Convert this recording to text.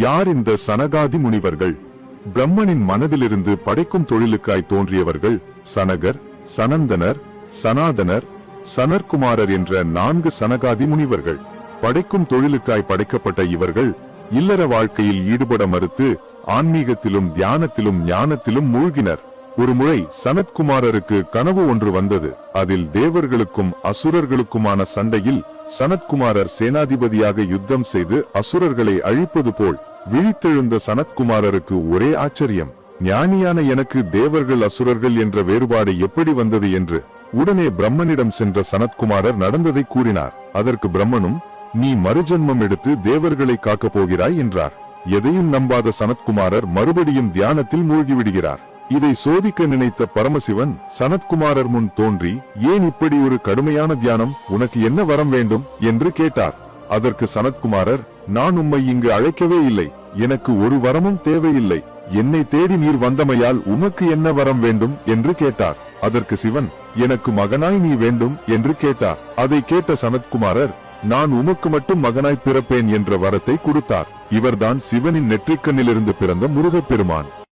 யார் இந்த சனகாதி முனிவர்கள்? பிரம்மனின் மனதிலிருந்து படைக்கும் தொழிலுக்காய் தோன்றியவர்கள் சனகர், சனந்தனர், சனாதனர், சனற்குமாரர் என்ற 4 சனகாதி முனிவர்கள். படைக்கும் தொழிலுக்காய் படைக்கப்பட்ட இவர்கள் இல்லற வாழ்க்கையில் ஈடுபட மறுத்து ஆன்மீகத்திலும் தியானத்திலும் ஞானத்திலும் மூழ்கினர். ஒருமுறை சனத்குமாரருக்கு கனவு ஒன்று வந்தது. அதில் தேவர்களுக்கும் அசுரர்களுக்குமான சண்டையில் சனத்குமாரர் சேனாதிபதியாக யுத்தம் செய்து அசுரர்களை அழிப்பது போல் விழித்தெழுந்த சனத்குமாரருக்கு ஒரே ஆச்சரியம். ஞானியான எனக்கு தேவர்கள் அசுரர்கள் என்ற வேறுபாடு எப்படி வந்தது என்று உடனே பிரம்மனிடம் சென்ற சனத்குமாரர் நடந்ததை கூறினார். அதற்கு பிரம்மனும், நீ மறுஜன்மம் எடுத்து தேவர்களை காக்கப் போகிறாய் என்றார். எதையும் நம்பாத சனத்குமாரர் மறுபடியும் தியானத்தில் மூழ்கிவிடுகிறார். இதை சோதிக்க நினைத்த பரமசிவன் சனத்குமாரர் முன் தோன்றி, ஏன் இப்படி ஒரு கடுமையான தியானம், உனக்கு என்ன வரம் வேண்டும் என்று கேட்டார். அதற்கு சனத்குமாரர், நான் உம்மை இங்கு அழைக்கவே இல்லை, எனக்கு ஒரு வரமும் தேவையில்லை, என்னை தேடி நீர் வந்தமையால் உமக்கு என்ன வரம் வேண்டும் என்று கேட்டார். அதற்கு சிவன், எனக்கு மகனாய் நீ வேண்டும் என்று கேட்டார். அதை கேட்ட சனத்குமாரர், நான் உமக்கு மட்டும் மகனாய் பிறப்பேன் என்ற வரத்தை கொடுத்தார். இவர்தான் சிவனின் நெற்றிக்கண்ணிலிருந்து பிறந்த முருகப்பெருமான்.